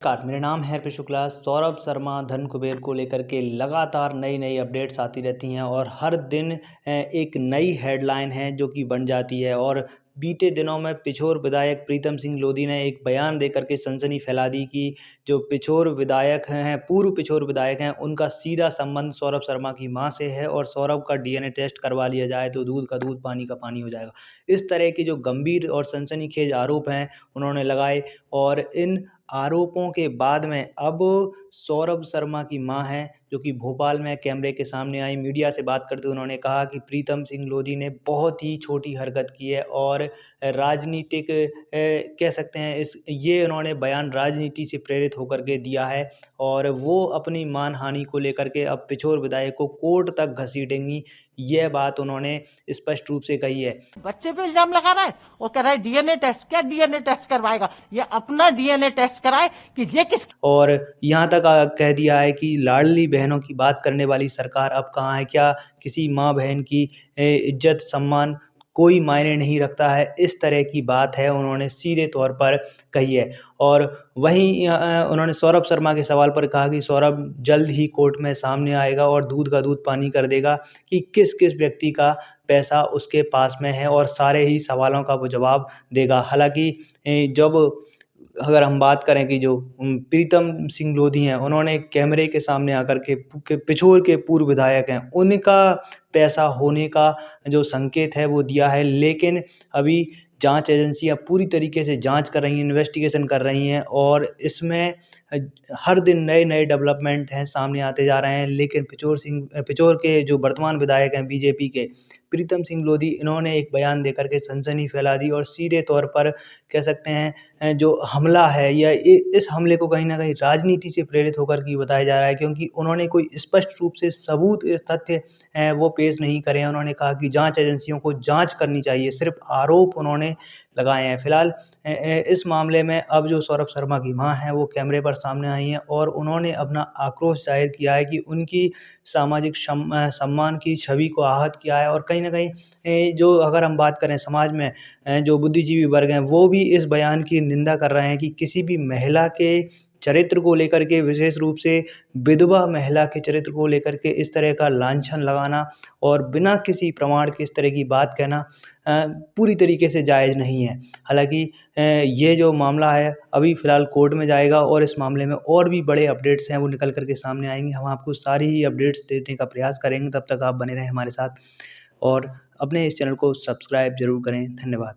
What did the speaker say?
नमस्कार, मेरा नाम है हर्ष शुक्ला। सौरभ शर्मा धन कुबेर को लेकर के लगातार नई नई अपडेट्स आती रहती हैं और हर दिन एक नई हेडलाइन है जो कि बन जाती है। और बीते दिनों में पिछोर विधायक प्रीतम सिंह लोधी ने एक बयान देकर के सनसनी फैला दी कि जो पिछोर विधायक हैं, पूर्व पिछोर विधायक हैं, उनका सीधा संबंध सौरभ शर्मा की मां से है और सौरभ का डीएनए टेस्ट करवा लिया जाए तो दूध का दूध पानी का पानी हो जाएगा। इस तरह के जो गंभीर और सनसनीखेज आरोप हैं उन्होंने लगाए। और इन आरोपों के बाद में अब सौरभ शर्मा की मां हैं जो कि भोपाल में कैमरे के सामने आई, मीडिया से बात करते हुए उन्होंने कहा कि प्रीतम सिंह लोधी ने बहुत ही छोटी हरकत की है और राजनीतिक कह सकते हैं ये उन्होंने बयान राजनीति से प्रेरित होकर के दिया है और वो अपनी मानहानि को लेकर के अब पिछोर विधायक को कोर्ट तक घसीटेंगी। यह बात उन्होंने स्पष्ट रूप से कही है। बच्चे पे इल्जाम लगा रहा है और कह रहा है डीएनए टेस्ट। क्या डीएनए टेस्ट करवाएगा? ये अपना डीएनए टेस्ट कराए कि ये किस। और यहाँ तक कह दिया है कि लाडली बहनों की बात करने वाली सरकार अब कहाँ है? क्या किसी माँ बहन की इज्जत सम्मान कोई मायने नहीं रखता है? इस तरह की बात है उन्होंने सीधे तौर पर कही है। और वहीं उन्होंने सौरभ शर्मा के सवाल पर कहा कि सौरभ जल्द ही कोर्ट में सामने आएगा और दूध का दूध पानी कर देगा कि किस किस व्यक्ति का पैसा उसके पास में है और सारे ही सवालों का वो जवाब देगा। हालांकि जब अगर हम बात करें कि जो प्रीतम सिंह लोधी हैं, उन्होंने कैमरे के सामने आकर के पिछोर के पूर्व विधायक हैं, उनका पैसा होने का जो संकेत है वो दिया है। लेकिन अभी जांच एजेंसियां पूरी तरीके से जांच कर रही हैं, इन्वेस्टिगेशन कर रही हैं और इसमें हर दिन नए नए डेवलपमेंट हैं सामने आते जा रहे हैं। लेकिन पिछोर के जो वर्तमान विधायक हैं बीजेपी के प्रीतम सिंह लोधी, इन्होंने एक बयान देकर के सनसनी फैला दी और सीधे तौर पर कह सकते हैं जो हमला है या इस हमले को कहीं ना कहीं राजनीति से प्रेरित होकर के बताया जा रहा है, क्योंकि उन्होंने कोई स्पष्ट रूप से सबूत तथ्य वो पेश नहीं करे हैं। उन्होंने कहा कि जांच एजेंसियों को जांच करनी चाहिए, सिर्फ आरोप उन्होंने लगाए हैं। फिलहाल इस मामले में अब जो सौरभ शर्मा की मां है वो कैमरे पर सामने आई हैं और उन्होंने अपना आक्रोश जाहिर किया है कि उनकी सामाजिक सम्मान की छवि को आहत किया है। और कहीं ना कहीं जो अगर हम बात करें समाज में जो बुद्धिजीवी वर्ग हैं वो भी इस बयान की निंदा कर रहे हैं कि किसी भी महिला के चरित्र को लेकर के, विशेष रूप से विधवा महिला के चरित्र को लेकर के इस तरह का लांछन लगाना और बिना किसी प्रमाण के इस तरह की बात कहना पूरी तरीके से जायज़ नहीं है। हालांकि ये जो मामला है अभी फ़िलहाल कोर्ट में जाएगा और इस मामले में और भी बड़े अपडेट्स हैं वो निकल कर के सामने आएंगे। हम आपको सारी ही अपडेट्स देने का प्रयास करेंगे। तब तक आप बने रहें हमारे साथ और अपने इस चैनल को सब्सक्राइब ज़रूर करें। धन्यवाद।